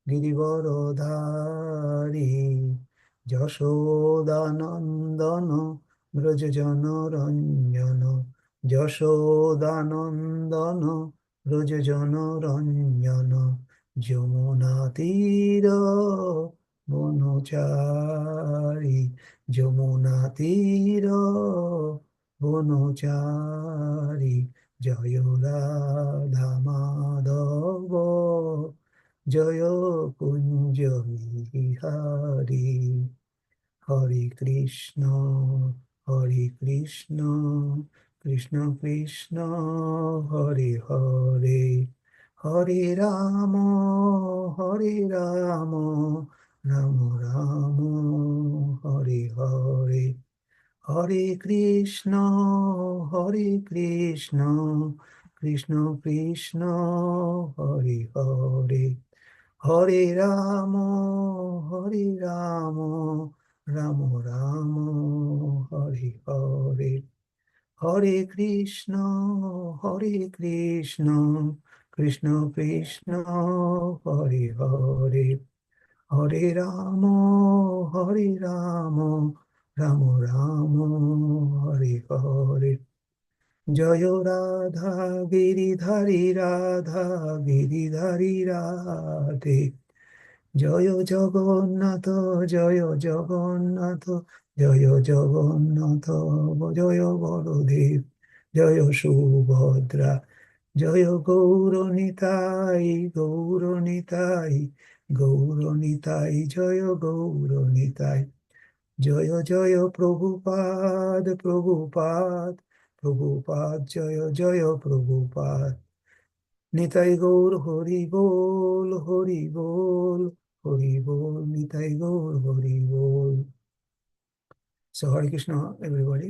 গিরিবরধারী যশোদানন্দন ব্রজজনরঞ্জন যশোদানন্দন ব্রজজনরঞ্জন যমুনা তীর বনচারী যমুনা তীর বনচারী জয় রাধা মাধব জয় কুঞ্জ বিহারী হরে কৃষ্ণ কৃষ্ণ কৃষ্ণ হরে হরে হরে রাম রাম রাম হরে হরে হরে কৃষ্ণ কৃষ্ণ কৃষ্ণ হরে হরে হরে রাম রাম রাম হরে হরে হরে কৃষ্ণ কৃষ্ণ কৃষ্ণ হরে হরে হরে রাম রাম রাম হরে হরে জয় রাধা গিরিধারী রাধে জয় জগন্নাথ জয় জগন্নাথ জয় জগন্নাথ জয় বলদেব জয় সুভদ্রা জয় গৌরনিতাই গৌরনিতাই গৌরনিতাই জয় গৌরনিতাই জয় জয় প্রভুপাদ জয় জয় প্রভুপাদ নিতাই গৌর হরি বল নিতাই গৌর হরি বল. So Hare Krishna everybody.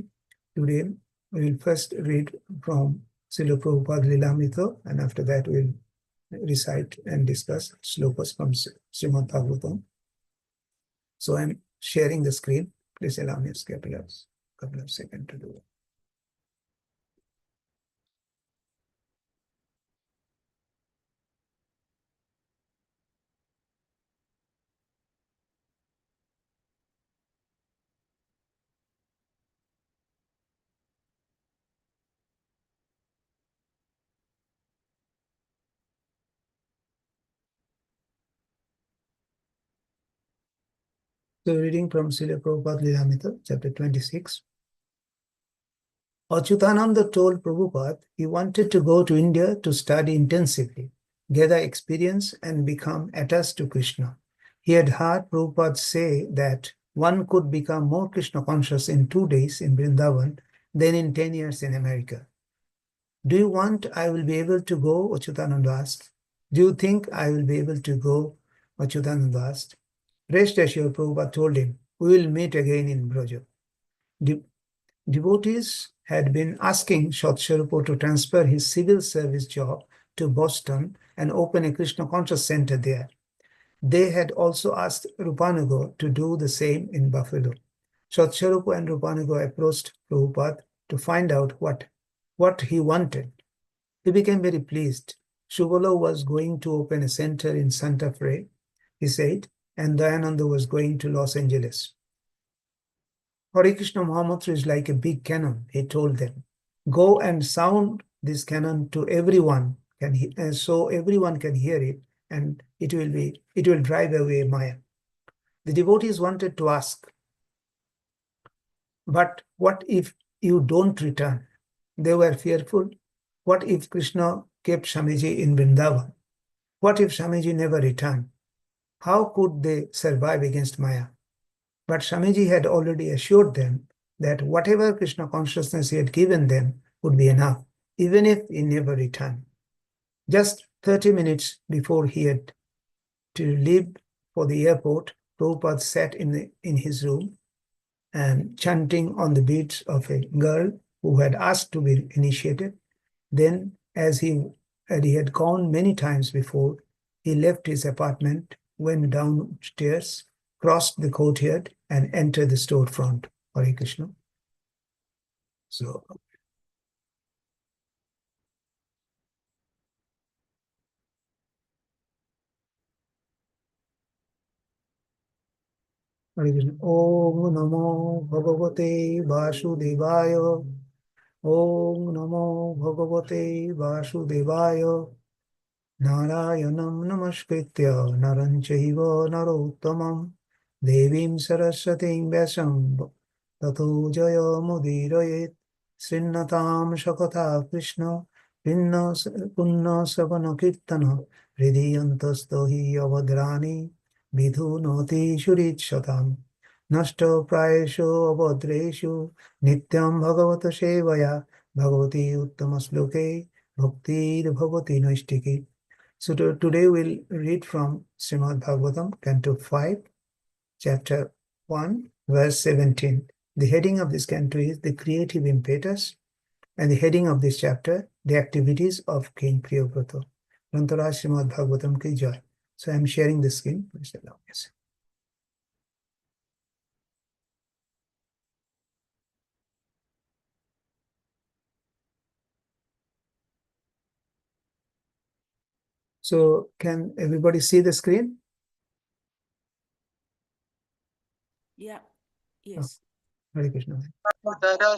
Today we will first read from Srila Prabhupada Lilamrita, and after that we will recite and discuss slokas from Srimad Bhagavatam. So I am sharing the screen. Please allow me a couple of seconds to do it. So reading from Srila Prabhupada Lilamrita, chapter 26. Achyutananda told Prabhupada he wanted to go to India to study intensively, gather experience, and become attached to Krishna. He had heard Prabhupada say that one could become more Krishna conscious in 2 days in Vrindavan than in 10 years in America. Do you want I will be able to go? Achyutananda asked. Do you think I will be able to go? Achyutananda asked. Rest assured, Prabhupada told him, we will meet again in Braja. Devotees had been asking Satsvarupa to transfer his civil service job to Boston and open a Krishna conscious center there. They had also asked Rupanuga to do the same in Buffalo. Satsvarupa and Rupanuga approached Prabhupada to find out what he wanted. He became very pleased. Shubala was going to open a center in Santa Fe, he said, and Dayananda was going to Los Angeles. Hare Krishna Mahamantra is like a big cannon, he told them. Go and sound this cannon to everyone, so everyone can hear it, and it will drive away Maya. The devotees wanted to ask, but what if you don't return? They were fearful. What if Krishna kept Swamiji in Vrindavan? What if Swamiji never returned? How could they survive against Maya? But Swamiji had already assured them that whatever Krishna consciousness he had given them would be enough, even if he never returned. Just 30 minutes before he had to leave for the airport, Prabhupada sat in his room and chanting on the beads of a girl who had asked to be initiated. Then, as he had gone many times before, he left his apartment, went downstairs, crossed the courtyard, and entered the storefront. Hare Krishna. So, Hare Krishna. Om Namo Bhagavate Vasudevaya. Om Namo Bhagavate Vasudevaya. Narayanam Namaskritya Naram Chaiva Narottamam Devim Saraswatim Vyasam Tato Jaya Mudirayet Srinnatam Shakata Krishna Punna Savana Kirtana Hridiyantastohi Avadrani Vidhunoti Shurit Nashto Prayesho Avadreshu Nityam Bhagavata Sevaya Bhagavati Uttamasloke Bhakti Bhagavati Naistiki. So today we'll read from Srimad Bhagavatam, Canto 5, Chapter 1, verse 17. The heading of this canto is The Creative Impetus, and the heading of this chapter, The Activities of King Priyavrata. Rantaraj Srimad Bhagavatam ki jai. So I'm sharing the screen. Please allow me. So can everybody see the screen? Yeah. Yes. Hare Krishna.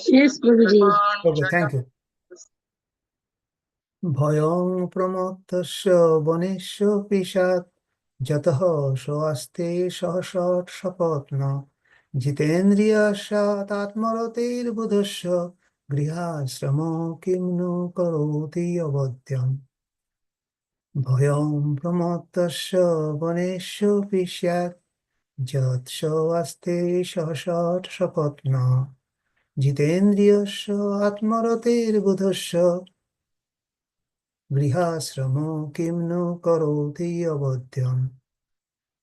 Yes, Guruji. Okay, thank you. Bhayam pramattasya vanesya pishat jatah swasте sahasat sapatna jitendriya satatmaratir budhasya grihasrama kimnu karoti avadyam. Bhayam pramattasya vanesya pishat jat swasте sahasat sapatna jitendriya satatmaratir budhasya Grihasramo kimno karoti avadyam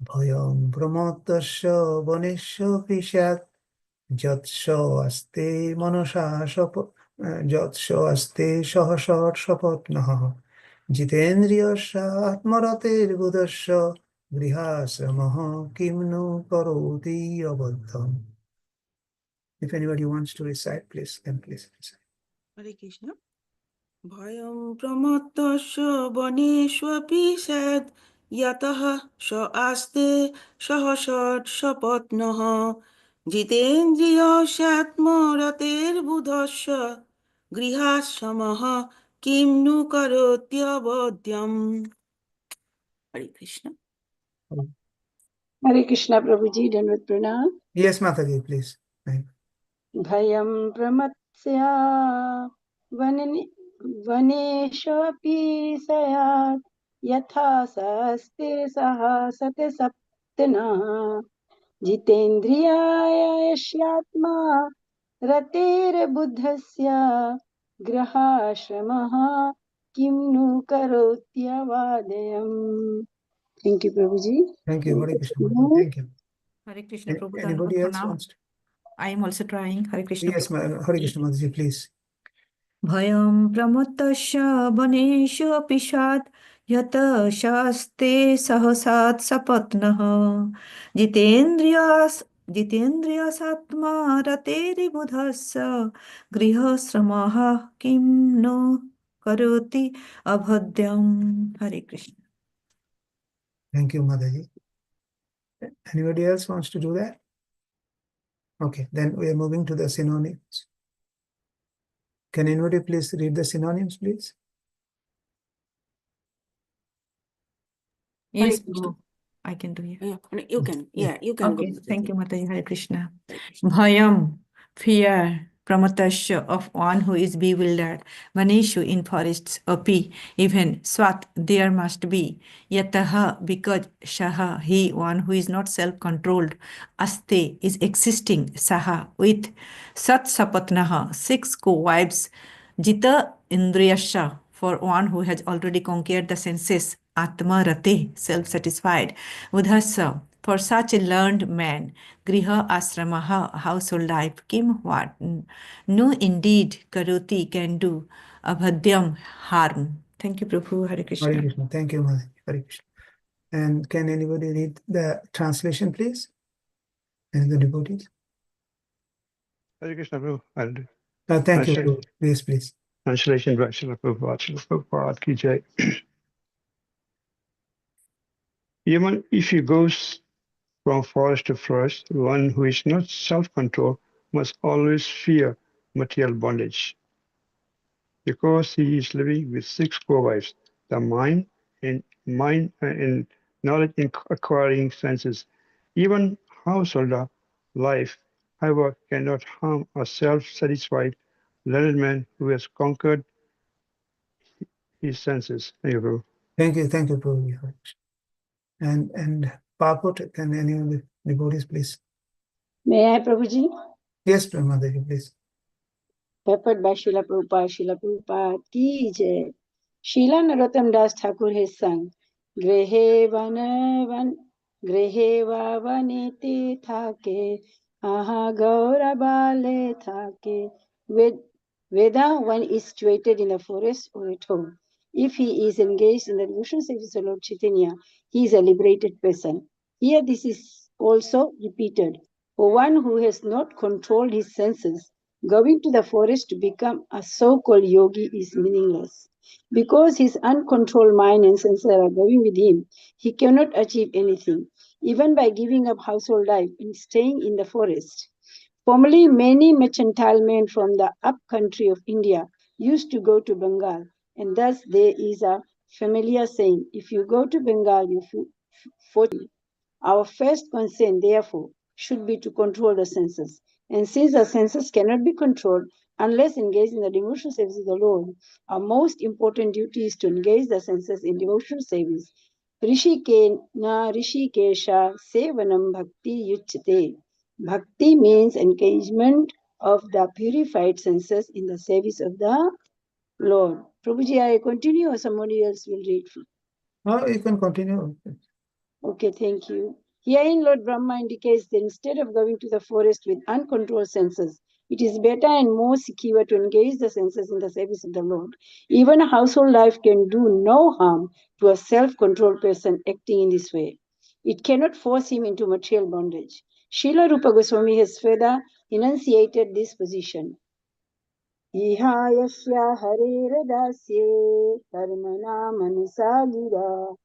bhayam brahmatasya vanesya pishat jatsho aste manasa jatsho aste sahasat sapatnaha jitendriyasya atmaratir budasya grihasramaha kimno karoti avadyam. If anybody wants to recite, please recite. Hare Krishna. Bhayam pramattasya vaneshvapi sad yatah sha aste sahasat sapatnaha jitendriya satmaratir budhasya grihasamaha kimnu karotyavadyam. Hare Krishna. Hare Krishna, Prabhuji, Dandavat Pranam. Yes, Mataji, please. Thank you. Bhayam pramatsya vaneshapi sayat yatha saste sahasate saptana jitendriyaya yashyatma ratir buddhasya grahashramaha kimnu karotyavadayam. Thank you, Prabhuji. Thank you, Hare Krishna. Thank you. Hare Krishna, Prabhu. Anybody else wants to? I am also trying. Hare Krishna. Yes, Hare Krishna Mataji, please. Bhayam pramattasya vaneshu pishat yata shaste sahasat sapatnaha jitendriyas atma rateri budhasya grihasramaha kim no karoti abhadyam. Hare Krishna. Thank you, Mataji. Anybody else wants to do that? Okay, then we are moving to the synonyms. Can anybody please read the synonyms, please? Yes, Hare Krishna. Prabhu. I can do it. Yeah, you can. Yeah, you can. Okay, go. thank you, Mataji. Hare Krishna. Hare Krishna. Bhayam, fear, pramatasya, of one who is bewildered. Vaneshu, in forests. Api, even. Swat, there must be. Yataha, because. Shaha, he, one who is not self-controlled. Aste, is existing. Saha, with. Sat sapatnaha, 6 co-wives. Jita indriyasya, for one who has already conquered the senses. Atma rate, self-satisfied. Udhasa, for such a learned man. Griha asramaha, household life. Kim, what? No, indeed, karoti, can do. Abhadyam, harm. Thank you, Prabhu. Hare Krishna. Hare Krishna. Thank you, Mataji. Hare Krishna. And can anybody read the translation, please? And the devotees? Hare Krishna, Prabhu. I'll do. Thank you, Translation. Prabhu. Please. Translation by Srila Prabhupada. Srila Prabhupada ki jai. Even if he goes From forest to forest, one who is not self-controlled must always fear material bondage, because he is living with six co-wives: the mind and knowledge acquiring senses. Even householder life, however, cannot harm a self-satisfied learned man who has conquered his senses. Thank you, Prabhu. Thank you, Prabhuji. Hare Krishna. And Paput, can any of the devotees please? May I, Prabhuji? Yes, Premadaji, please. Peppered by Srila Prabhupada ki jai. Srila Narottam Das Thakur has sung, Grehe va vaniti thake, aha gaura bale thake. Whether one is situated in a forest or at home, if he is engaged in the devotional service of Lord Chaitanya, he is a liberated person. Here this is also repeated. For one who has not controlled his senses, going to the forest to become a so-called yogi is meaningless. Because his uncontrolled mind and senses are going with him, he cannot achieve anything, even by giving up household life and staying in the forest. Formerly, many mercantile men from the up country of India used to go to Bengal, and thus there is a familiar saying, if you go to Bengal, you fortune. Our first concern, therefore, should be to control the senses. And since the senses cannot be controlled unless engaged in the devotional service of the Lord, our most important duty is to engage the senses in devotional service. Rishikesha sevanam bhakti yuchate. Bhakti means engagement of the purified senses in the service of the Lord. Prabhuji, I continue or somebody else will read? Oh, you can continue. Okay, thank you. Herein, Lord Brahma indicates that instead of going to the forest with uncontrolled senses, it is better and more secure to engage the senses in the service of the Lord. Even a household life can do no harm to a self-controlled person acting in this way. It cannot force him into material bondage. Srila Rupa Goswami has further enunciated this position. Ihayasya hariradaasye karmana manusagira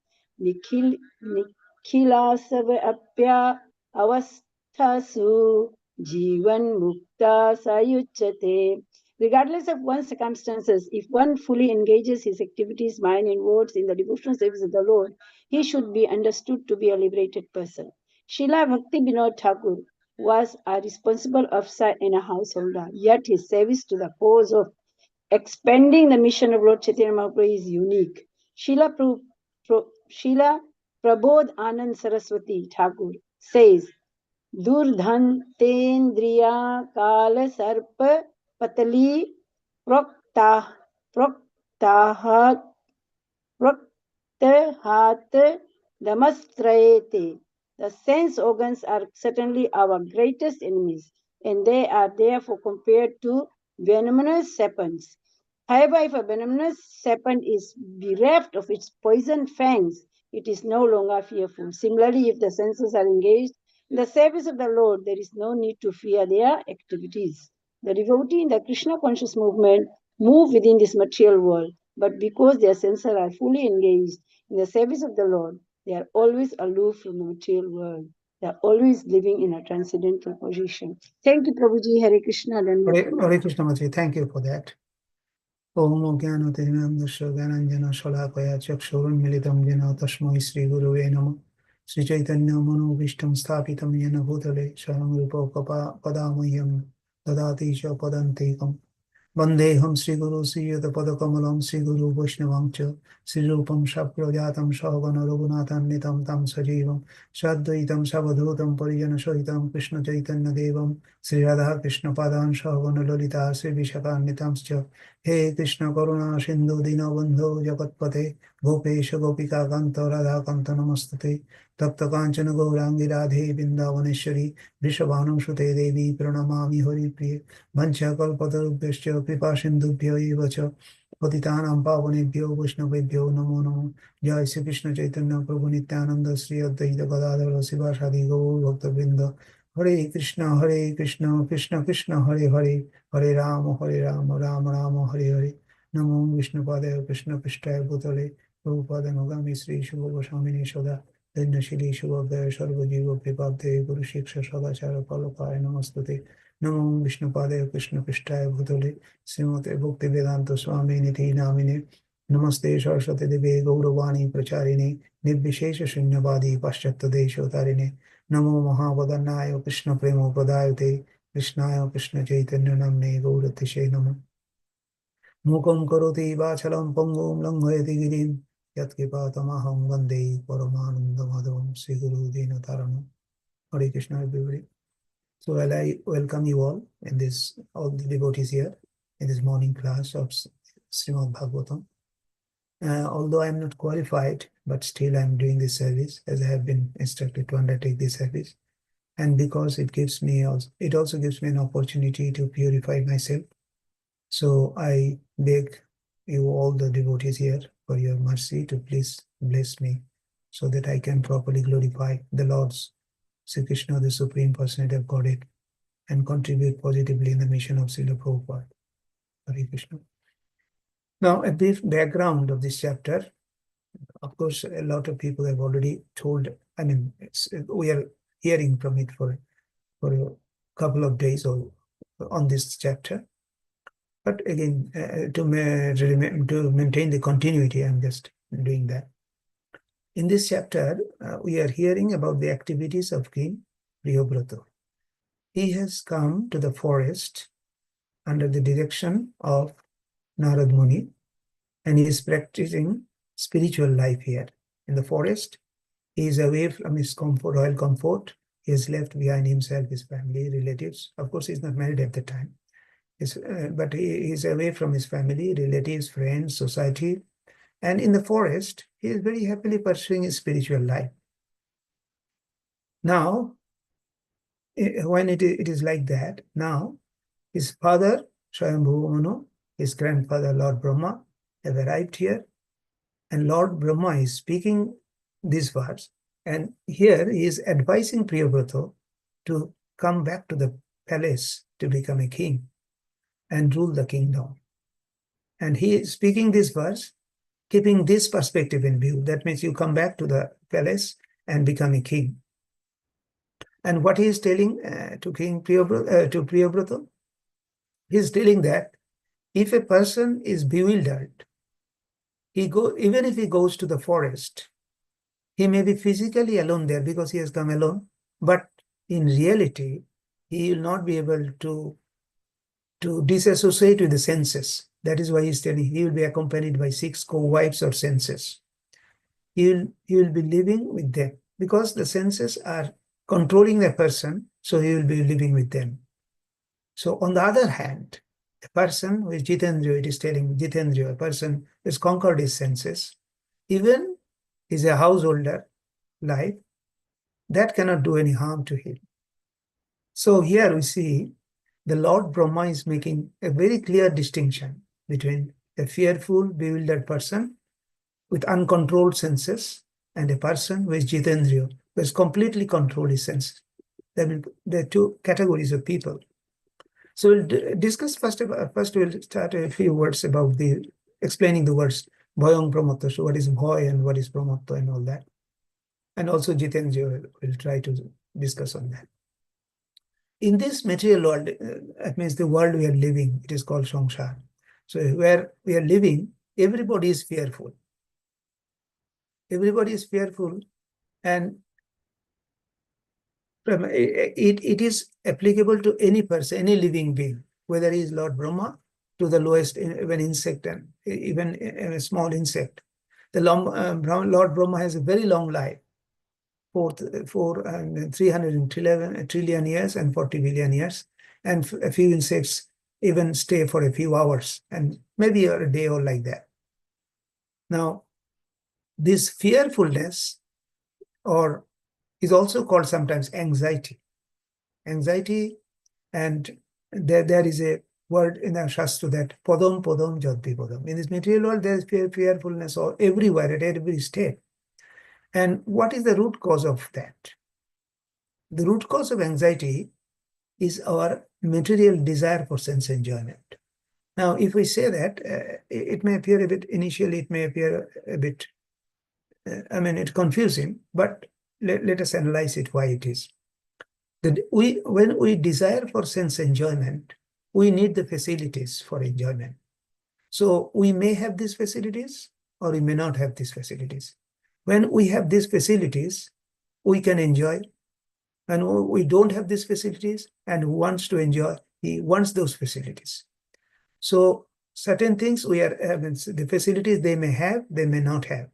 nikhilasava apya avasthasu jivan mukta sayuchate. Regardless of one's circumstances, if one fully engages his activities, mind and words in the devotional service of the Lord, he should be understood to be a liberated person. Srila Bhakti Vinod Thakur was a responsible officer and a householder, yet his service to the cause of expanding the mission of Lord Chaitanya Mahaprabhu is unique. Srila Prabodh Anand Saraswati Thakur says, Durdhan tendriya kala sarpa patali proktahat damastrayate. The sense organs are certainly our greatest enemies, and they are therefore compared to venomous serpents. However, if a venomous serpent is bereft of its poisoned fangs, it is no longer fearful. Similarly, if the senses are engaged in the service of the Lord, there is no need to fear their activities. The devotee in the Krishna conscious movement move within this material world, but because their senses are fully engaged in the service of the Lord, they are always aloof from the material world. They are always living in a transcendental position. Thank you, Prabhuji. Hare Krishna. Hare Krishna Maji, thank you for that. Om Jnana Tirinandasya Gyananjana Shalakaya Chakshurunmilitam Jena Tasmai Sri Guruve Namah Sri Chaitanya Manobishtam Sthapitam Yena Bhutale Swaram Rupa Padamahyam Dadati Cha Padantikam Vandeham Sri Guru Sri Yata Padakamalam Sri Guru Vaishnavam Cha Sri Rupam Shaprajatam Sahagana Raghunathan Nitam Tam Sajivam Sadvaitam Savadhutam Parijana Sahitam Krishna Chaitanya Devam Sri Radha Krishna Padan Sahagana Lalita Sri Vishaka Nitam Cha He Krishna Karuna Sindhu Dinabandhu Jagatpate Gopesha Gopika Kanta Radha Kanta Namastate Tapta Kanchana Gaurangi Radhe Bindavaneshwari Vrishabhanam Sute Devi Pranamami Hari Priye Vancha Kalpatarubhyascha Kripa Sindhubhyo eva cha Patitanam Pavanebhyo Vaishnavebhyo Namo Namo Jai Sri Krishna Chaitanya Prabhu Nityananda Sri Advaita Gadadhara Sivasadi Gaur Bhakta Vrinda Hare Krishna Krishna Krishna Hare Hare Hare Rama Rama Rama Hare Hare Namo Vishnu Padaya Krishna Pishtaya Bhutale Prabhupada Nogami Sri Shubha Goswamini Shoda Dhinashili Shubhavdaya Sarvajiva Pipabde Guru Shiksha Sadachara Palokaya Namastute Namo Vishnu Padaya Krishna Pishtaya Bhutale Srimate Bhakti Vedanta Swami Niti Namine Namaste Saraswati Deve Gauravani Pracharine Nirvishesha Shunyavadi Paschatya Deshotarine Namo Mahavadannaya Krishna Premo Padayate Krishnaya Krishna Chaitanya Namne Gauratishe Namo Mukam Karoti Vachalam Pangum Langhayati Girim Yatkipatamaham Vande Paramanandamahavam Sri Guru Dinataranam. Hare Krishna, everybody. So I welcome you all in this, all the devotees here in this morning class of Srimad Bhagavatam. Although I am not qualified, but still I am doing this service as I have been instructed to undertake this service. And because it gives me also, it also gives me an opportunity to purify myself. So I beg you all the devotees here for your mercy to please bless me so that I can properly glorify the Lord's Sri Krishna, the Supreme Personality of Godhead, and contribute positively in the mission of Srila Prabhupada. Hare Krishna. Now, a brief background of this chapter. Of course, a lot of people have already told, I mean, we are hearing from it for a couple of days or on this chapter. But again, to maintain the continuity, I'm just doing that. In this chapter, we are hearing about the activities of King Priyabrata. He has come to the forest under the direction of Narad Muni, and he is practicing spiritual life here. In the forest, he is away from his comfort, royal comfort. He has left behind himself, his family, relatives. Of course, he's not married at the time. But he is away from his family, relatives, friends, society. And in the forest, he is very happily pursuing his spiritual life. Now, when it is like that, now his father, Swayambhu Manu, his grandfather, Lord Brahma, have arrived here. And Lord Brahma is speaking this verse. And here he is advising Priyabrata to come back to the palace to become a king and rule the kingdom. And he is speaking this verse, keeping this perspective in view. That means you come back to the palace and become a king. And what he is telling to King Priyabrata, he is telling that if a person is bewildered, even if he goes to the forest, he may be physically alone there because he has come alone, but in reality, he will not be able to disassociate with the senses. That is why he is telling he will be accompanied by 6 co-wives or senses. He will be living with them because the senses are controlling the person, so he will be living with them. So on the other hand, a person who is Jitendriya, it is telling Jitendriya, a person who has conquered his senses, even is a householder life, that cannot do any harm to him. So here we see the Lord Brahma is making a very clear distinction between a fearful, bewildered person with uncontrolled senses and a person who is Jitendriya, who has completely controlled his senses. There are 2 categories of people. So we'll discuss first we'll start a few words about explaining the words Bhayam Pramatta, so what is Bhay and what is Pramatta and all that. And also Jitendriya will try to discuss on that. In this material world, that means the world we are living, it is called Samsara. So where we are living, everybody is fearful. Everybody is fearful, and it is applicable to any person, any living being, whether he is Lord Brahma to the lowest, even insect and even a small insect. The Lord Brahma has a very long life, 311 trillion years and 40 billion years, and a few insects even stay for a few hours and maybe a day or like that. Now, this fearfulness or is also called sometimes anxiety. Anxiety, and there is a word in our Shastra that padam padam jadvi padam. In this material world, there is fearfulness or everywhere, at every step. And what is the root cause of that? The root cause of anxiety is our material desire for sense enjoyment. Now, if we say that, it may appear a bit, initially it may appear a bit it's confusing, but let us analyze it why it is. That when we desire for sense enjoyment, we need the facilities for enjoyment. So we may have these facilities or we may not have these facilities. When we have these facilities, we can enjoy. And we don't have these facilities and who wants to enjoy, he wants those facilities. So certain things the facilities they may have, they may not have,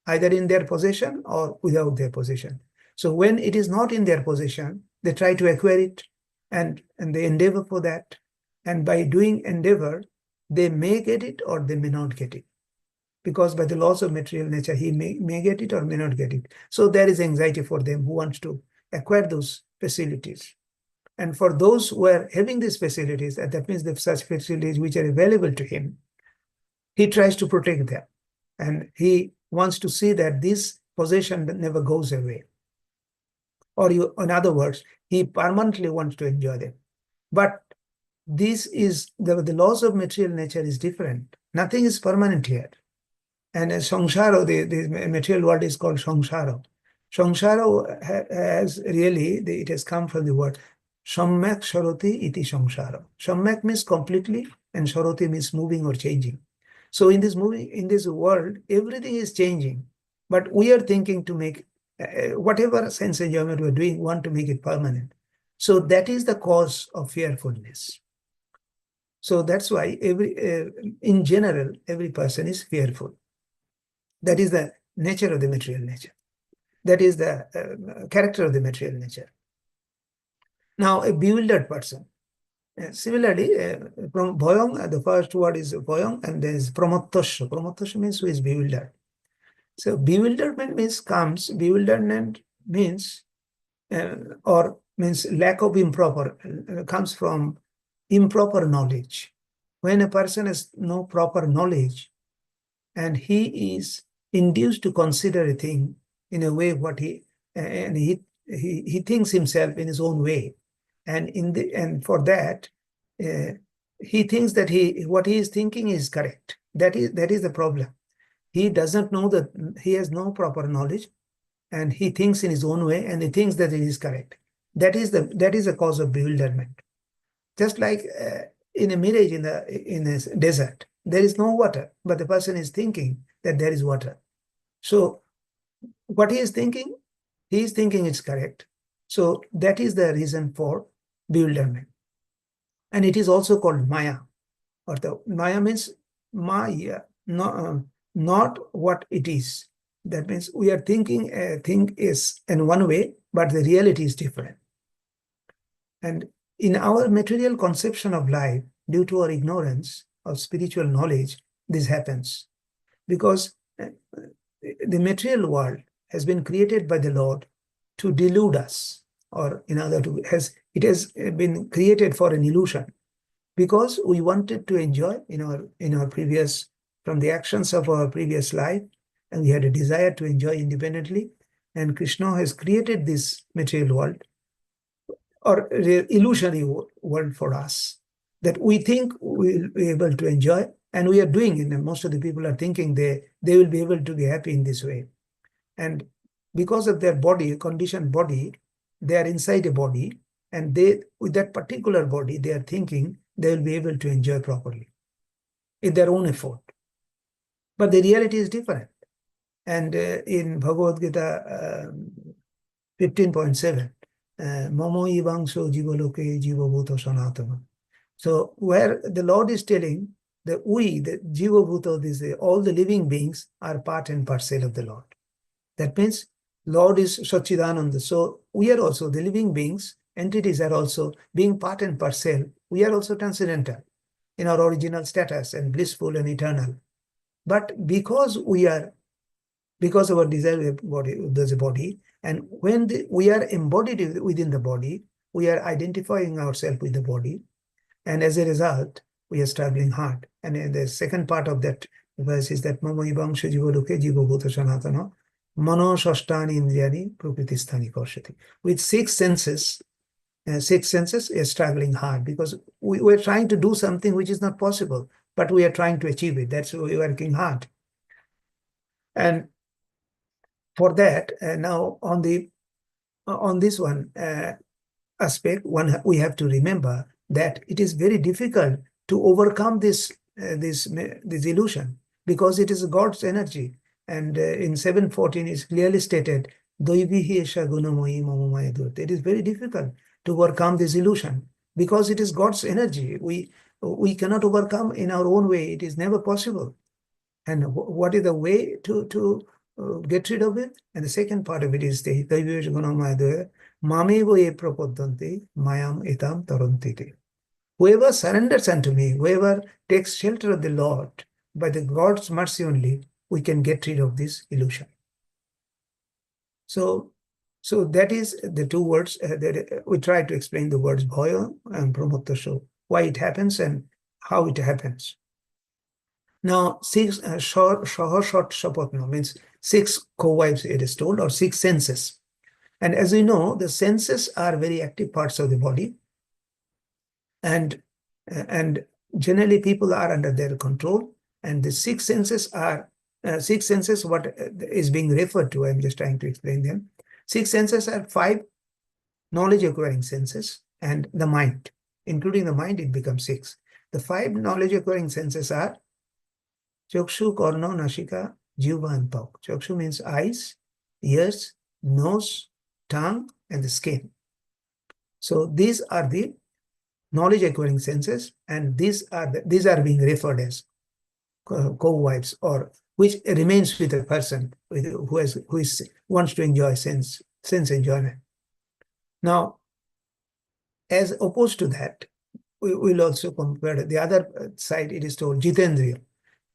either in their possession or without their possession. So when it is not in their possession, they try to acquire it and they endeavor for that. And by doing endeavor, they may get it or they may not get it. Because by the laws of material nature, he may get it or may not get it. So there is anxiety for them who wants to acquire those facilities. And for those who are having these facilities, that means the such facilities which are available to him, he tries to protect them. And he wants to see that this possession never goes away. Or in other words, he permanently wants to enjoy them. But this is, the laws of material nature is different. Nothing is permanent here. And samsara, the material world is called samsara. Samsara has really, it has come from the word samyak sharoti iti samsara. Samyak means completely and sharoti means moving or changing. So in this world, everything is changing. But we are thinking to make whatever sense enjoyment we're doing, want to make it permanent. So that is the cause of fearfulness. So that's why in general, every person is fearful. That is the nature of the material nature. That is the character of the material nature. Now, a bewildered person. Similarly, from bhoyong, the first word is bhoyong, and there is pramattasya. Pramattasya means who is bewildered. So bewilderment means or means lack of comes from improper knowledge. When a person has no proper knowledge and he is induced to consider a thing in a way he thinks himself in his own way, and for that he thinks that what he is thinking is correct. That is the problem. He doesn't know that he has no proper knowledge, and he thinks in his own way, and he thinks that it is correct. That is the cause of bewilderment. Just like in a mirage in a desert, there is no water, but the person is thinking that there is water. So what he is thinking it's correct. So that is the reason for bewilderment. And it is also called maya. Or the maya means maya, not what it is. That means we are thinking a thing is in one way, but the reality is different. And in our material conception of life, due to our ignorance of spiritual knowledge, this happens. Because the material world has been created by the Lord to delude us, or in other words, it has been created for an illusion, because we wanted to enjoy in our previous, from the actions of our previous life, and we had a desire to enjoy independently, and Krishna has created this material world or illusionary world for us that we think we'll be able to enjoy, and we are doing it. And most of the people are thinking they will be able to be happy in this way. And because of their body, conditioned body, they are inside a body, and with that particular body, they are thinking they will be able to enjoy properly in their own effort. But the reality is different. And in Bhagavad Gita 15.7, Mamo Ivangso Jivaloke Jivabhuta Sanatana. So where the Lord is telling that the Jivabhuta, all the living beings are part and parcel of the Lord. That means Lord is Satchidananda. So we are also, the living beings, entities are also being part and parcel. We are also transcendental in our original status and blissful and eternal. But because our desire body, there's a body, and when we are embodied within the body, we are identifying ourselves with the body, and as a result, we are struggling hard. And the second part of that verse is that Mama Ivangsha Jivaloke Jivabhuta Sanatana Mano Shashtani Indriyani Prakritisthani Koshati. With six senses, we are struggling hard because we're trying to do something which is not possible, but we are trying to achieve it. That's why we're working hard. And for that, now on this one aspect, we have to remember that it is very difficult to overcome this illusion, because it is God's energy. And in 7:14 is clearly stated, it is very difficult to overcome this illusion, because it is God's energy. We cannot overcome in our own way. It is never possible. And what is the way to get rid of it? And the second part of it is the Mamevo e prapodanti mayam etam tarantite. Whoever surrenders unto me, whoever takes shelter of the Lord, by the God's mercy only, we can get rid of this illusion. So that is the two words that we try to explain, the words bhaya and pramotasho, why it happens and how it happens. Now, six short shapatna means 6 co-wives, it is told, or 6 senses. And as we know, the senses are very active parts of the body, and generally people are under their control. And the 6 senses are 6 senses. What is being referred to? I'm just trying to explain them. 6 senses are 5 knowledge-acquiring senses, and the mind, including the mind, it becomes 6. The 5 knowledge-acquiring senses are Chakshu, Karna, Nashika, Jiva, and Pak. Chakshu means eyes, ears, nose, tongue, and the skin. So these are the knowledge-acquiring senses, and these are being referred as co-wives, or which remains with a person who wants to enjoy sense enjoyment. Now, as opposed to that, we will also compare the other side. It is told Jitendriya.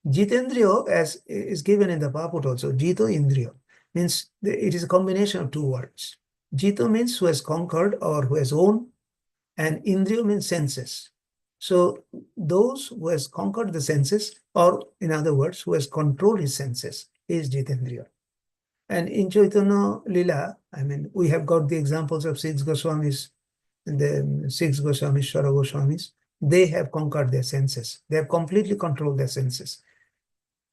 Jitendriya, as is given in the Paput also, Jito Indriya, means it is a combination of 2 words. Jito means who has conquered or who has owned, and Indriya means senses. So those who has conquered the senses, or in other words, who has controlled his senses, is Jitendriya. And in Chaitanya Lila, I mean, we have got the examples of 6 Goswamis, the 6 Goswamis, Shara Goswamis. They have conquered their senses. They have completely controlled their senses.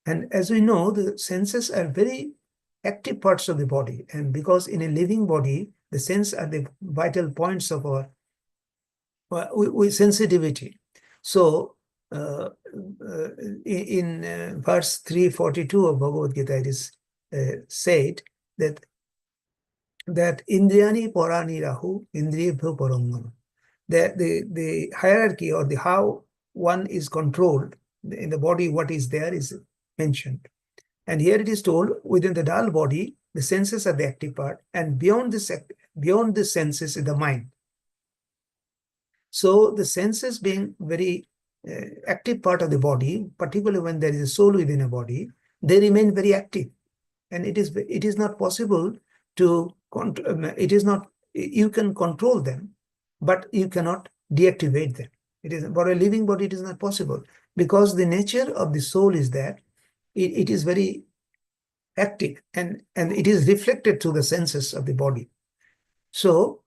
And as we know, the senses are very active parts of the body. And because in a living body, the senses are the vital points of our sensitivity. So in verse 342 of Bhagavad Gita, it is said that Indriyani Parani Rahu, Indriyabhyo Paramana. The hierarchy, or the how one is controlled in the body, what is there is mentioned. And here it is told, within the dull body, the senses are the active part, and beyond the senses is the mind. So the senses being very active part of the body, particularly when there is a soul within a body, they remain very active. And it is not possible to control. You can control them, but you cannot deactivate them. For a living body, it is not possible, because the nature of the soul is that it is very active, and it is reflected through the senses of the body. So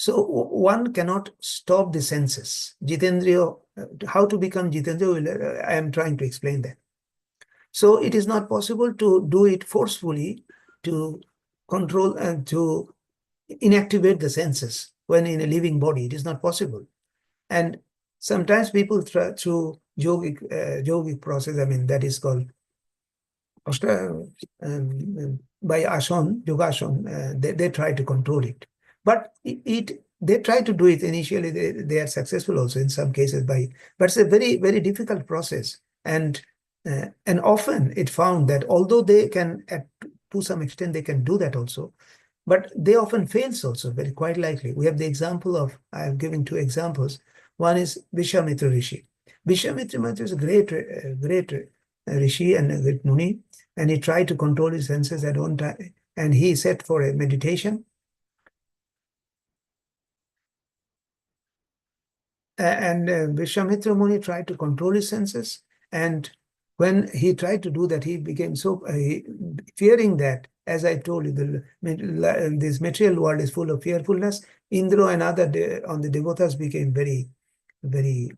one cannot stop the senses. Jitendriya, how to become Jitendriya, I am trying to explain that. So it is not possible to do it forcefully, to control and to inactivate the senses when in a living body. It is not possible. And sometimes people try through yogic process, I mean, that is called by asana, yogasana, they try to control it. But they try to do it initially, they are successful also in some cases, but it's a very, very difficult process. And often it found that although they can, to some extent, they can do that also, but they often fails also, very quite likely. We have the example of, I have given 2 examples. One is Vishwamitra Rishi. Vishwamitra is a great Rishi and a great Muni, and he tried to control his senses at one time, and he set for a meditation. And Vishwamitra Muni tried to control his senses, and when he tried to do that, he became so fearing that, as I told you, this material world is full of fearfulness. Indra and other on the devotees became very, very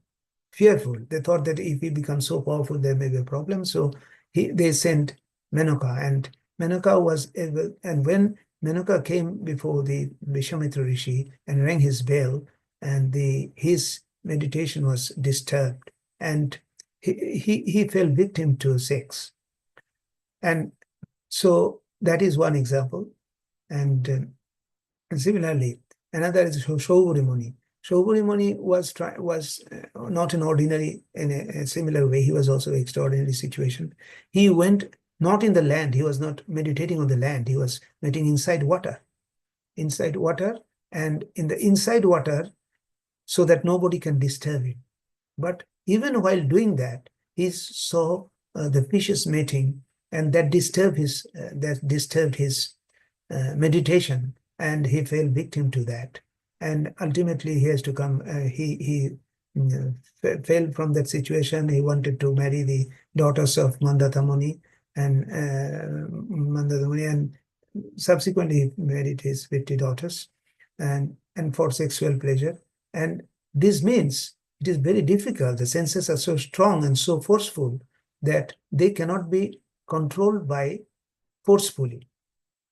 fearful. They thought that if he becomes so powerful, there may be a problem. So they sent Menoka, and Menuka was able, and when Menuka came before the Vishwamitra Rishi and rang his bell, and his meditation was disturbed, and he fell victim to sex. And so that is one example. And similarly, another is Shobhuri Muni. Shobhuri Muni was not an ordinary in a similar way. He was also an extraordinary situation. He went not in the land. He was not meditating on the land. He was meditating inside water, and in the inside water, so that nobody can disturb him. But even while doing that, he saw the fishes mating, and that disturbed his meditation, and he fell victim to that. And ultimately, he has to come. He fell from that situation. He wanted to marry the daughters of Mandata Muni, and subsequently he married his 50 daughters, and for sexual pleasure. And this means it is very difficult. The senses are so strong and so forceful that they cannot be controlled by forcefully,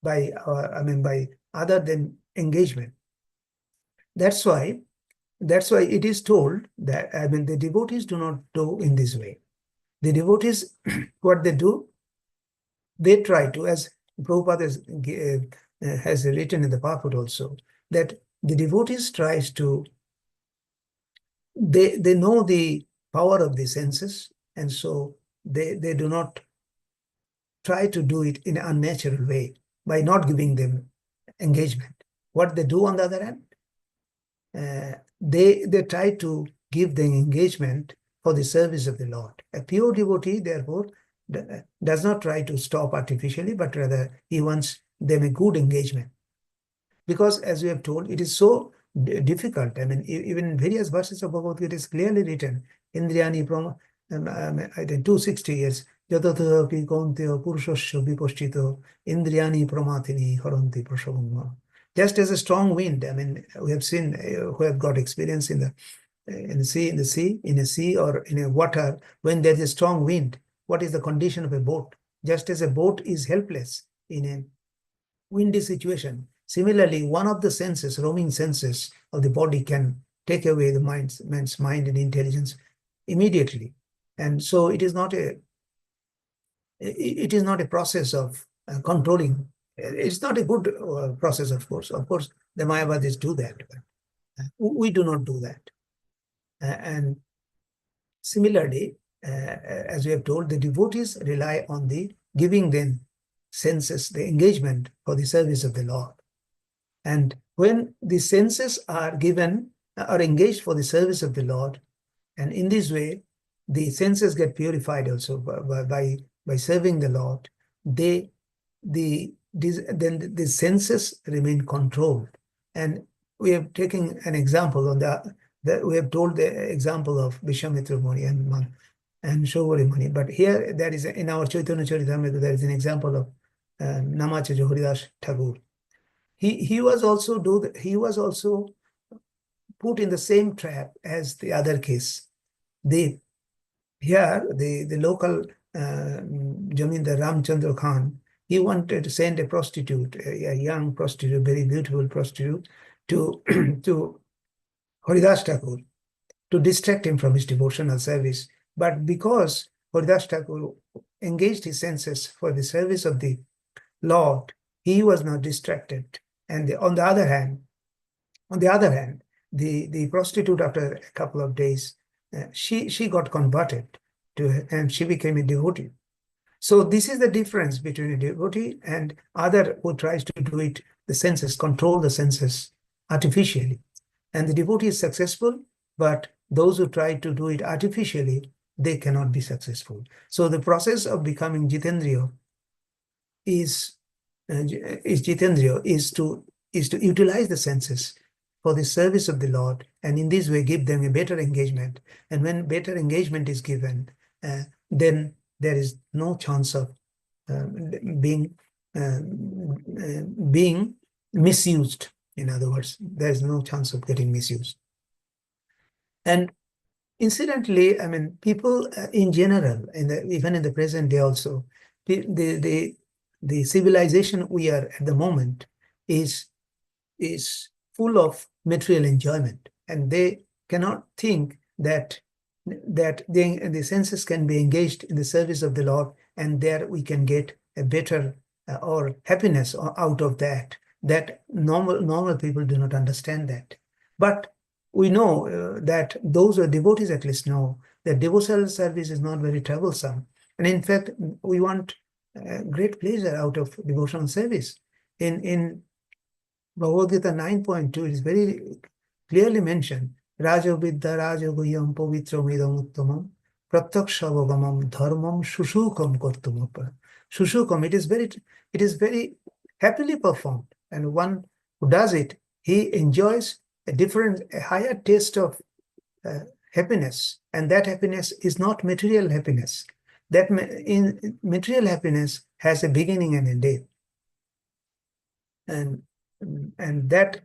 by other than engagement. That's why it is told that the devotees do not do in this way. The devotees, what they do, they try to, as Prabhupada has written in the purport also, that the devotees tries to, they know the power of the senses, and so they do not try to do it in an unnatural way by not giving them engagement. What they do on the other hand, they try to give them engagement for the service of the Lord. A pure devotee, therefore, does not try to stop artificially, but rather he wants them a good engagement. Because as we have told, it is so difficult. Even in various verses of Bhagavad Gita, it is clearly written, Indriyani Prama, I think 260 years, Yatatapi Kauntya Purushasya Viposthito, Indriyani Pramatini Haranti Prashavamma. Just as a strong wind, we have seen who have got experience in a sea or in a water, when there is a strong wind, what is the condition of a boat? Just as a boat is helpless in a windy situation, similarly, one of the senses, roaming senses of the body, can take away the man's mind and intelligence immediately. And so it is not a process of controlling. It's not a good process, of course. Of course, the Mayavadis do that, but we do not do that. And similarly, as we have told, the devotees rely on the giving them senses, the engagement for the service of the Lord. And when the senses are engaged for the service of the Lord, and in this way, the senses get purified also by serving the Lord, then the senses remain controlled. And we have taken an example on we have told the example of Vishwamitra Muni and Shobhuri Muni. But here there is, in our Chaitanya Charitamrita, there is an example of Namacharya Haridas Thakur. He was also put in the same trap as the other case. The local Jamindar Ramchandra Khan, he wanted to send a prostitute, a young prostitute, very beautiful prostitute, to Haridas Thakur to distract him from his devotional service. But because Haridas Thakur engaged his senses for the service of the Lord, he was not distracted. And on the other hand, the prostitute, after a couple of days, she got converted and she became a devotee. So this is the difference between a devotee and other who tries to do it, the senses, control the senses artificially. And the devotee is successful, but those who try to do it artificially, they cannot be successful. So the process of becoming Jitendriya is to utilize the senses for the service of the Lord, and in this way give them a better engagement. And when better engagement is given, then there is no chance of being misused. In other words, there is no chance of getting misused. And incidentally, people in general, even in the present day also, the the civilization we are at the moment is full of material enjoyment, and they cannot think that the senses can be engaged in the service of the Lord, and there we can get a better or happiness out of that. That normal people do not understand that. But we know that those who are devotees at least know that devotional service is not very troublesome. And in fact, we want great pleasure out of devotional service. In Bhagavad Gita 9.2, it is very clearly mentioned, Raja Vidya Raja Guhyam Pavitram Idam Uttamam Pratyakshavagam Dharmam Shushukam Kartumapa. Shushukam, it is very happily performed. And one who does it, he enjoys a higher taste of happiness. And that happiness is not material happiness. That in material happiness has a beginning and a end. And that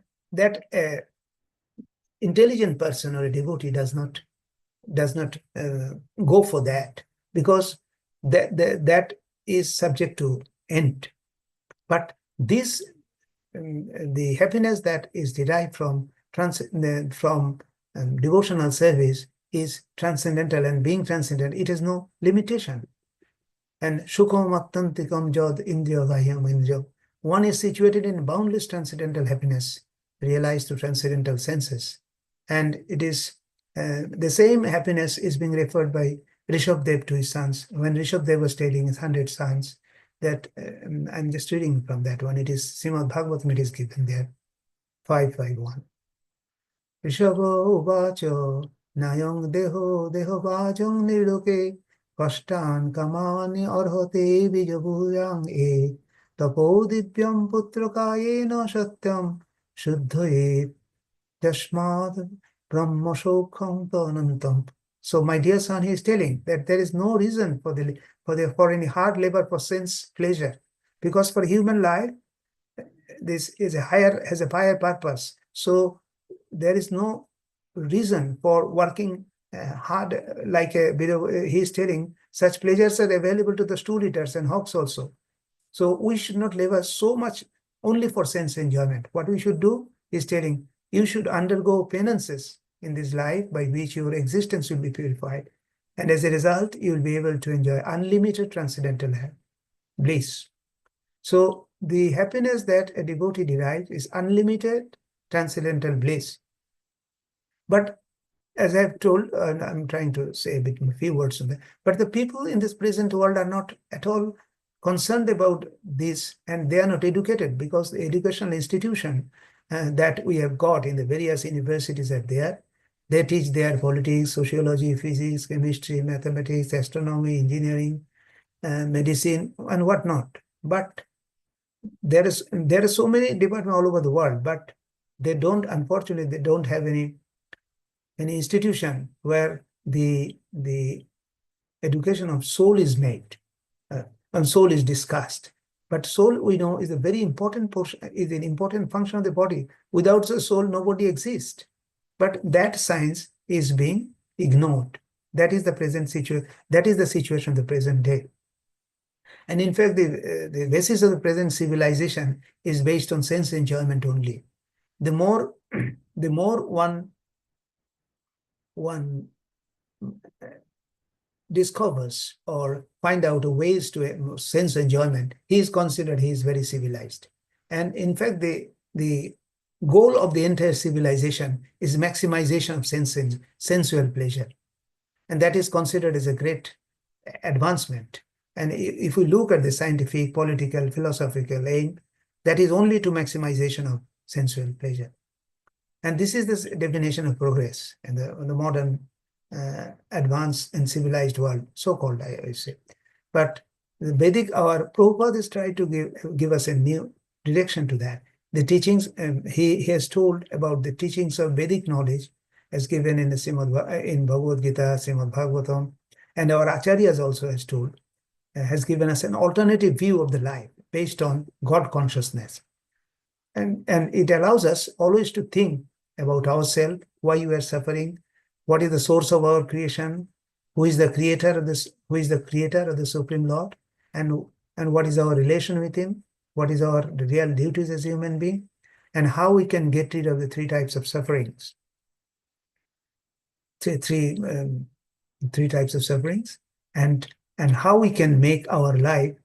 intelligent person or a devotee does not go for that, because that is subject to end. But this the happiness that is derived from devotional service is transcendental, and being transcendent, it has no limitation. And Shukham Attantikam Jad Indriya Gahyam Indriya. One is situated in boundless transcendental happiness, realized through transcendental senses. And it is the same happiness is being referred by Rishabdev to his sons. When Rishabdev was telling his 100 sons, that I'm just reading from that one. It is Srimad Bhagavatam, it is given there, 551. Rishabha uvacha nayang deho vajang niloke kashtan kamani arhate bijabhuyang e tapo divyam putrakayena satyam shuddhaye tashmad brahma shokham tanantam. So my dear son, he is telling that there is no reason for any hard labor for sense pleasure, because for human life this is has a higher purpose. So there is no reason for working hard like he is telling. Such pleasures are available to the stool eaters and hogs also. So we should not labor so much only for sense enjoyment. What we should do is telling, you should undergo penances in this life by which your existence will be purified. And as a result, you will be able to enjoy unlimited transcendental bliss. So the happiness that a devotee derives is unlimited transcendental bliss. But as I have told, I'm trying to say a few words on that, but the people in this present world are not at all concerned about this, and they are not educated, because the educational institution that we have got in the various universities are there. They teach their politics, sociology, physics, chemistry, mathematics, astronomy, engineering, medicine, and whatnot. But there are so many departments all over the world, but they don't, unfortunately, they don't have any institution where the education of soul is made and soul is discussed. But soul, we know, is a very important portion, is an important function of the body. Without the soul, nobody exists. But that science is being ignored. That is the present situation. That is the situation of the present day. And in fact, the basis of the present civilization is based on sense enjoyment only. The more one discovers or find out ways to sense enjoyment, he is considered he is very civilized. And in fact, the goal of the entire civilization is maximization of sensual pleasure. And that is considered as a great advancement. And if we look at the scientific, political, philosophical aim, that is only to maximization of sensual pleasure. And this is the definition of progress in the modern advanced and civilized world, so-called, I say. But the Vedic, our Prabhupada is trying to give us a new direction to that. The teachings, he has told about the teachings of Vedic knowledge as given in in Bhagavad Gita, Srimad Bhagavatam, and our Acharyas also has told, has given us an alternative view of the life based on God consciousness. And it allows us always to think about ourselves, why we are suffering, what is the source of our creation, who is the creator of this, who is the creator of the Supreme Lord, and and what is our relation with him, what is our real duties as a human being, and how we can get rid of the three types of sufferings. Three types of sufferings, and how we can make our life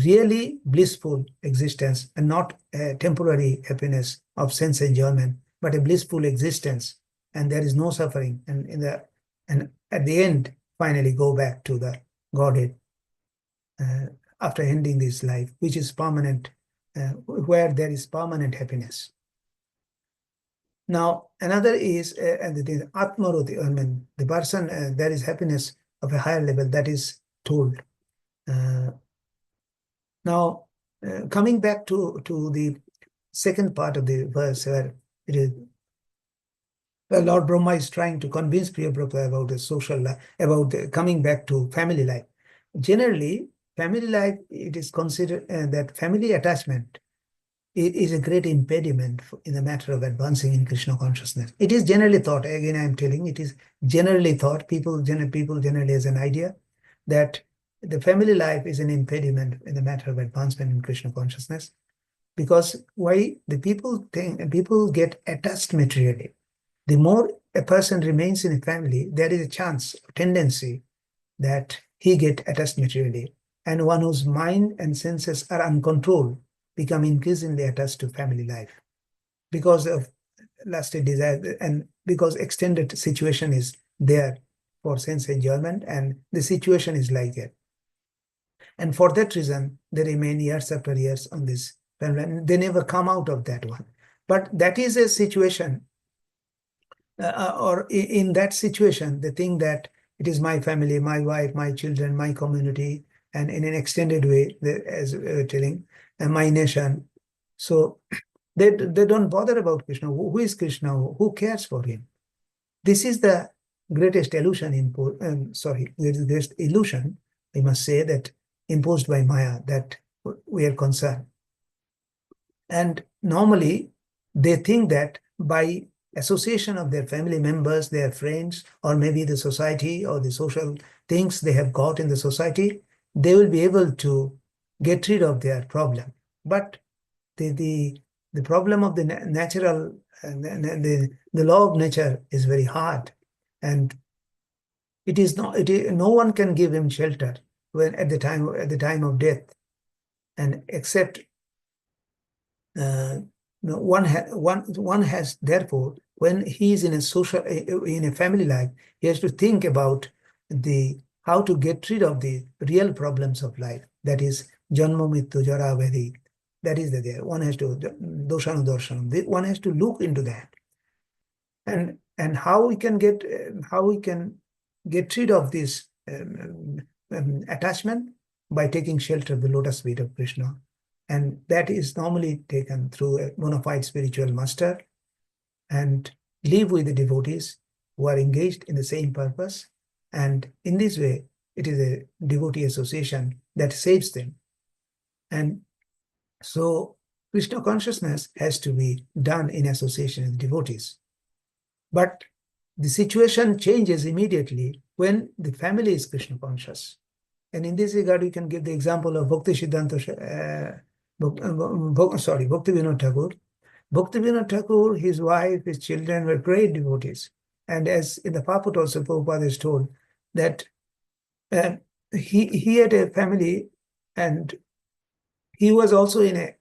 really blissful existence, and not a temporary happiness of sense enjoyment, but a blissful existence, and there is no suffering, and at the end finally go back to the Godhead after ending this life, which is permanent, where there is permanent happiness. Now, another is the Atmaroti, I mean, the person, there is happiness of a higher level that is told. Now, coming back to the second part of the verse, where it is, well, Lord Brahma is trying to convince Priya Prabhupada about the social life, about coming back to family life. Generally, family life, it is considered that family attachment is a great impediment in the matter of advancing in Krishna consciousness. It is generally thought, again I am telling, it is generally thought, people generally has an idea that the family life is an impediment in the matter of advancement in Krishna consciousness, because why the people get attached materially. The more a person remains in a family, there is a chance, tendency that he get attached materially, and one whose mind and senses are uncontrolled become increasingly attached to family life because of lusty desire, and because extended situation is there for sense enjoyment, and the situation is like that. And for that reason, they remain years after years on this family, and they never come out of that one. But that is a situation, or in that situation, they think that it is my family, my wife, my children, my community, and in an extended way, as we were telling, and my nation. So they don't bother about Krishna. Who is Krishna? Who cares for him? This is the greatest illusion greatest illusion, I must say, that imposed by Maya, that we are concerned. And normally they think that by association of their family members, their friends, or maybe the society or the social things they have got in the society, they will be able to get rid of their problem. But the problem of the natural, the law of nature is very hard, and no one can give him shelter when at the time of death, and except one has therefore, when he is in a family life, he has to think about how to get rid of the real problems of life, that is janma mrityu jara vyadhi. That is there. One has to doshanu darshanam. One has to look into that, and how we can get rid of this attachment by taking shelter of the lotus feet of Krishna, and that is normally taken through a bona fide spiritual master, and live with the devotees who are engaged in the same purpose, and in this way, it is a devotee association that saves them. And so Krishna consciousness has to be done in association with devotees. But the situation changes immediately when the family is Krishna conscious. And in this regard, we can give the example of Bhakti Vinod Thakur. Bhakti Vinod Thakur, his wife, his children were great devotees. And as in the Paput also, Prabhupada is told that he had a family, and he was also in a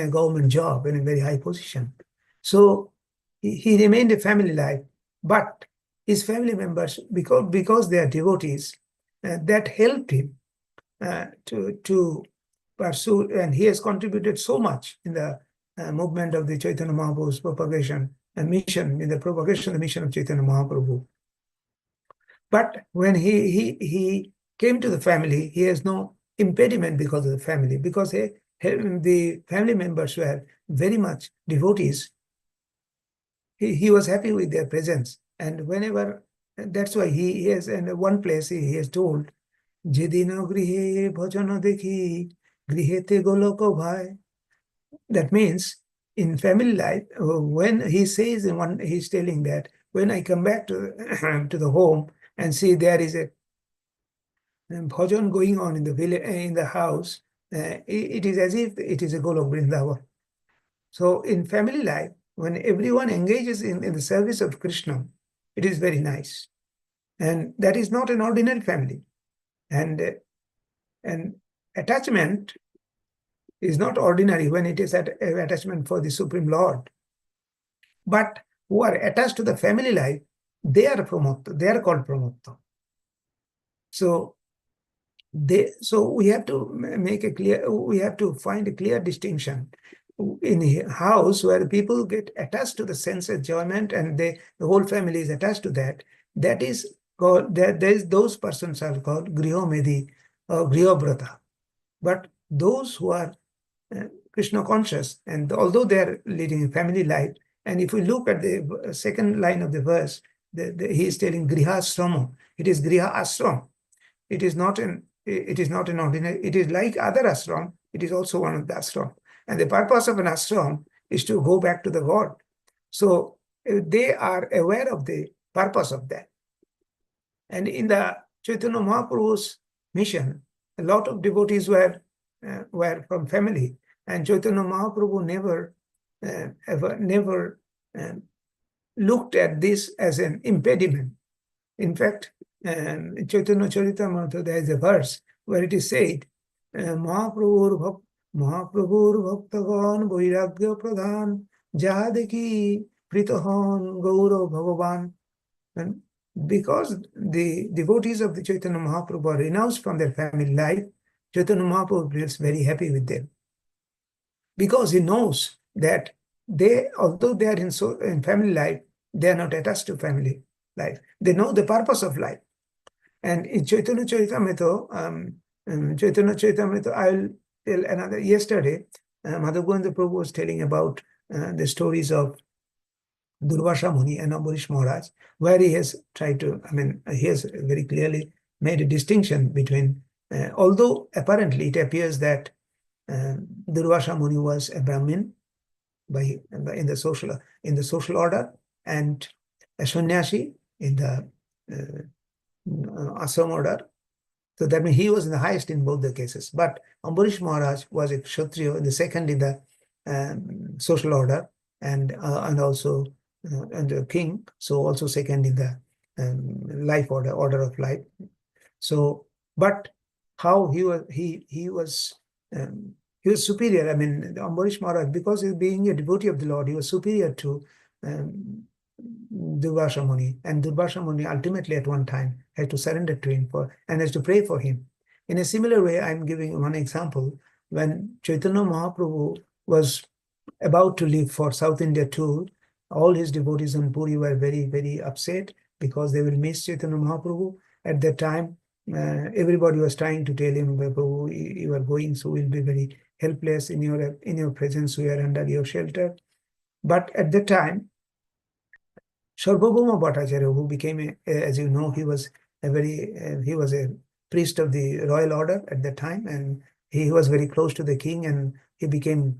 government job, in a very high position. So he remained a family life, but his family members, because they are devotees, that helped him to pursue, and he has contributed so much in the movement of the Chaitanya Mahaprabhu's propagation and mission, in the propagation of the mission of Chaitanya Mahaprabhu. But when he came to the family, he has no impediment because of the family, because the family members were very much devotees. He was happy with their presence, and whenever, that's why he has, in one place he has told, Jedino grihe bhajana dekhi grihete goloko bhai. That means in family life, when he says, he's telling that when I come back to the home and see there is bhajan going on in the village, in the house, it is as if it is a goal of Vrindavan. So in family life, when everyone engages in the service of Krishna, it is very nice. And that is not an ordinary family. And attachment is not ordinary when it is attachment for the Supreme Lord. But who are attached to the family life, they are pramotta, they are called pramotta. So we have to we have to find a clear distinction. In a house where people get attached to the sense enjoyment and the whole family is attached to that, that is called, those persons are called grihomedi or grihobrata. But those who are Krishna conscious, and although they are leading a family life, and if we look at the second line of the verse, he is telling griha asrama. It is griha ashram. It is not an ordinary, it is like other ashram, it is also one of the ashram. And the purpose of an ashram is to go back to the God. So they are aware of the purpose of that. And in the Chaitanya Mahaprabhu's mission, a lot of devotees were from family, and Chaitanya Mahaprabhu never looked at this as an impediment. In fact, Chaitanya Charitamrita, there is a verse where it is said, Mahaprabhur Bhaktagan Vairagya Pradhan Jadeki Pritahan Gaurav Bhagavan. And because the devotees of the Chaitanya Mahaprabhu are renounced from their family life, Chaitanya Mahaprabhu feels very happy with them. Because he knows that although they are in family life, they are not attached to family life. They know the purpose of life. And in Chaitanya Charitamrita, I will tell another. Yesterday, Madhav Govinda Prabhu was telling about the stories of Durvasa Muni and Ambarish Maharaj, where he has tried to, he has very clearly made a distinction between, although apparently it appears that Durvasa Muni was a Brahmin in the social order, and a sannyasi in the ashram order. So that means he was in the highest in both the cases. But Ambarish Maharaj was a Kshatriya, the second in the social order, and also and the king, so also second in the life order of life. So, but how he was superior. Ambarish Maharaj, because he being a devotee of the Lord, he was superior to Durvasa Muni, and Durvasa Muni ultimately at one time had to surrender to him and has to pray for him. In a similar way, I'm giving one example. When Chaitanya Mahaprabhu was about to leave for South India tour, all his devotees in Puri were very, very upset because they will miss Chaitanya Mahaprabhu. At that time, everybody was trying to tell him, Prabhu, you are going, so we'll be very helpless in your presence. We are under your shelter. But at that time, Sarvabhauma Bhattacharya, who became, as you know, he was a priest of the royal order at that time, and he was very close to the king, and he became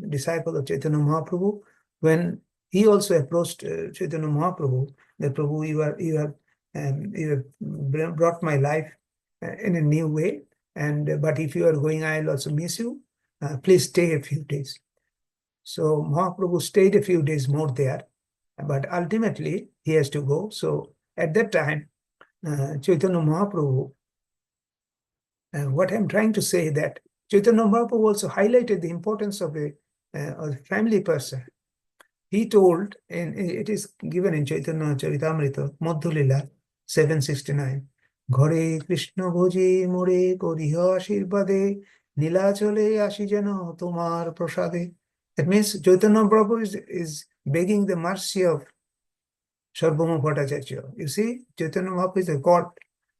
disciple of Chaitanya Mahaprabhu. When he also approached Chaitanya Mahaprabhu, that Prabhu, you have brought my life in a new way, but if you are going, I'll also miss you. Please stay a few days. So Mahaprabhu stayed a few days more there, but ultimately he has to go. So at that time, Chaitanya Mahaprabhu, what I'm trying to say that Chaitanya Mahaprabhu also highlighted the importance of a family person. He told, and it is given in Chaitanya Charitamrita, Madhulila 769, Ghare Krishna Bhoji More Koriha Ashirvade Nilachale Ashijano Tomar Prasade. That means Chaitanya Mahaprabhu is begging the mercy of Sarvabhauma Bhattacharya. You see, Chaitanya Mahaprabhu is a God.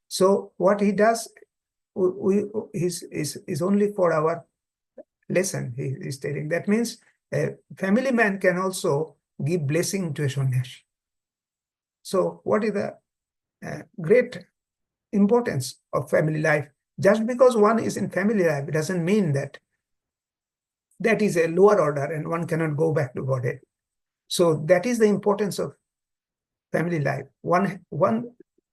So what he does is only for our lesson, he is stating. That means a family man can also give blessing to a sannyasi. So what is the great importance of family life? Just because one is in family life, it doesn't mean that is a lower order and one cannot go back to Godhead. So that is the importance of family life. One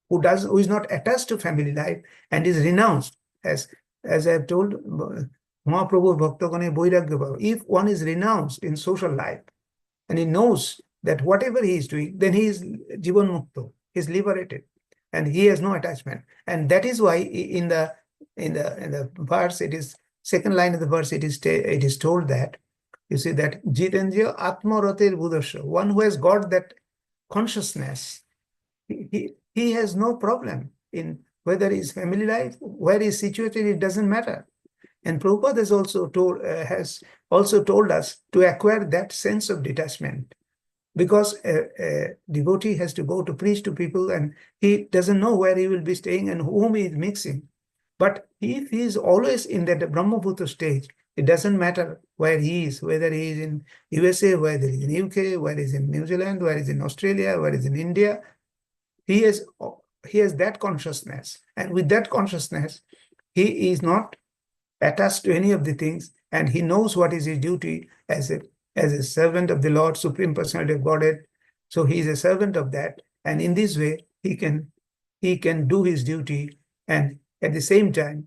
who is not attached to family life and is renounced, as I have told Mahaprabhu Bhaktagane Boiragya Bhava. If one is renounced in social life and he knows that whatever he is doing, then he is Jivan Mukto, he is liberated, and he has no attachment. And that is why in the verse, it is second line of the verse, it is told that, you see, that Jitendriya Atmaratir Budasya, one who has got that consciousness, he has no problem in whether his family life, where he is situated, it doesn't matter. And Prabhupada has also told us to acquire that sense of detachment, because a devotee has to go to preach to people and he doesn't know where he will be staying and whom he is mixing. But if he is always in that Brahmabhuta stage, it doesn't matter where he is, whether he is in USA, whether he is in UK, where he is in New Zealand, where he is in Australia, where he is in India. He has that consciousness. And with that consciousness, he is not attached to any of the things, and he knows what is his duty as a servant of the Lord, Supreme Personality of Godhead. So he is a servant of that, and in this way he can do his duty, and at the same time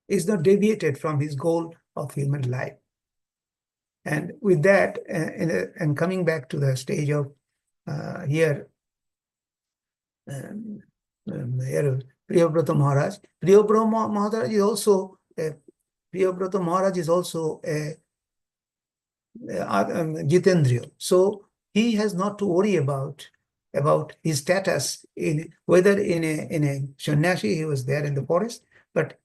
is not deviated from his goal of human life. And with that, and coming back to the stage of here Priyabrata Maharaj. Priyabrata Maharaj is also Priyabrata Maharaj is also a Jitendriya. So he has not to worry about his status, whether in a sannyasi, he was there in the forest, but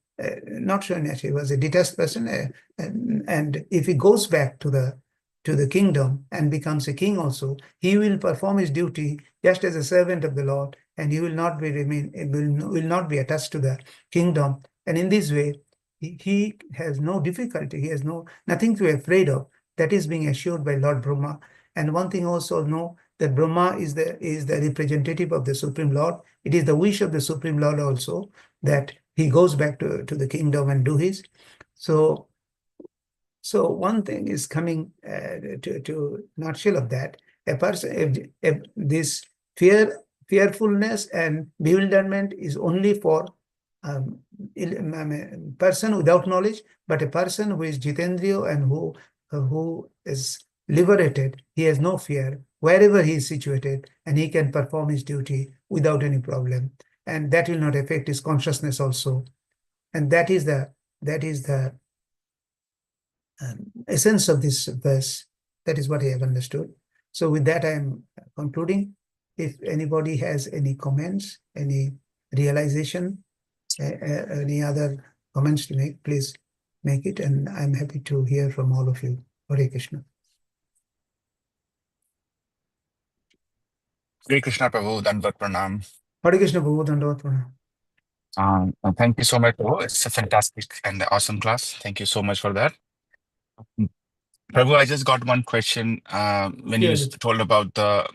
not sannyasi, he was a detached person, and if he goes back to the kingdom and becomes a king also, he will perform his duty just as a servant of the Lord, and he will not be attached to the kingdom. And in this way, he has no difficulty. He has nothing to be afraid of. That is being assured by Lord Brahma. And one thing also know that Brahma is the representative of the Supreme Lord. It is the wish of the Supreme Lord also that he goes back to the kingdom and do his. So one thing is coming to nutshell of that. A person, if this fearfulness and bewilderment is only for a person without knowledge, but a person who is Jitendriya and who is liberated, he has no fear wherever he is situated, and he can perform his duty without any problem, and that will not affect his consciousness also. And that is the essence of this verse. That is what I have understood. So with that, I am concluding. If anybody has any comments, any realization, any other comments to make, please make it, and I'm happy to hear from all of you. Hare Krishna. Hare Krishna Prabhu, Dandavat Pranam. Hare Krishna Prabhu, Dandavat Pranam. Thank you so much, Prabhu. It's a fantastic and awesome class. Thank you so much for that. Prabhu, I just got one question. When you told about the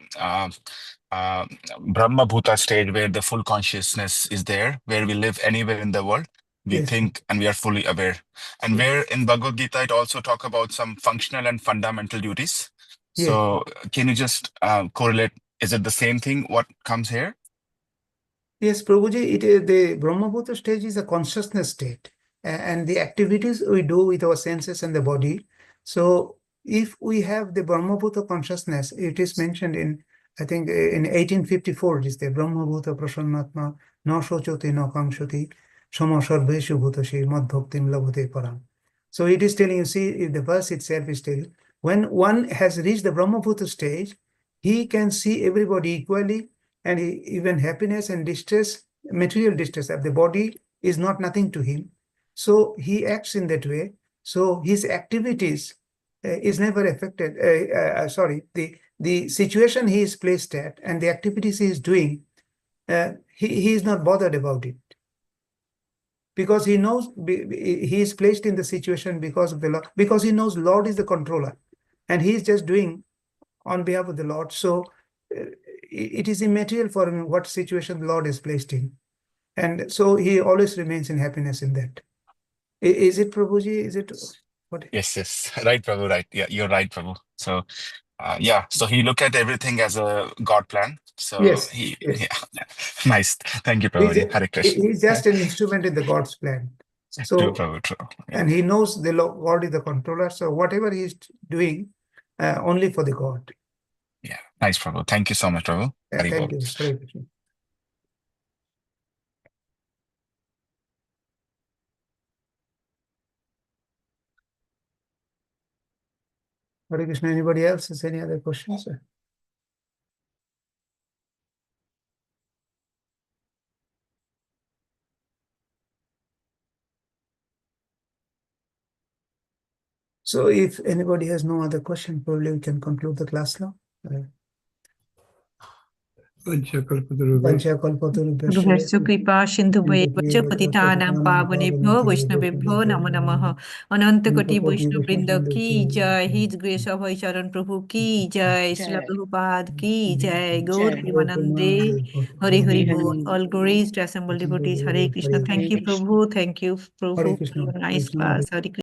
Brahma Bhuta stage where the full consciousness is there, where we live anywhere in the world, we think and we are fully aware. And where in Bhagavad Gita it also talk about some functional and fundamental duties. So can you just correlate? Is it the same thing what comes here? Yes, Prabhuji, the Brahmabhuta stage is a consciousness state, and the activities we do with our senses and the body. So if we have the Brahmabhuta consciousness, it is mentioned in, I think, in 1854, it is the Brahmabhuta Prasannatma na shochoti na kamshoti sama sarveshu bhutashi mad bhaktim labhate param. So it is telling, you see, the verse itself is telling, when one has reached the Brahmabhuta stage, he can see everybody equally, and even happiness and distress, material distress of the body is not nothing to him. So he acts in that way. So his activities is never affected. The situation he is placed at and the activities he is doing, he is not bothered about it. Because he knows he is placed in the situation because of the Lord, because he knows Lord is the controller, and he is just doing on behalf of the Lord. So it is immaterial for him what situation the Lord is placed in. And so he always remains in happiness in that. Is it, Prabhuji? Is it what? Yes. Right, Prabhu, right. Yeah, you're right, Prabhu. So Yeah, so he looked at everything as a God plan. So Yes, he, yes. yeah, nice. Thank you, Prabhuji. Hare Krishna. He's just an instrument in the God's plan. True, So, Prabhu, true. Yeah. and he knows the God is the controller. So whatever he's doing, only for the God. Yeah, nice, Prabhu. Thank you so much, Prabhu. Hari Thank Bol. you. Hare Krishna. Hare Krishna. Anybody else has any other questions? So if anybody has no other question, probably we can conclude the class now. Guruvessu kripa sindhubheva cha patitanam pavanebhyo vaishnavebhyo namo namah. Ananta koti Vaishnav Vrinda ki jai. His Grace Abhay Charan Prabhu ki jai. Srila Prabhupada ki jai. Gaur Premanande. Hari Hari Bol. All glories to assembled devotees. Hare Krishna. Thank you, Prabhu. Thank you, Prabhu, for your nice class. Hare Krishna.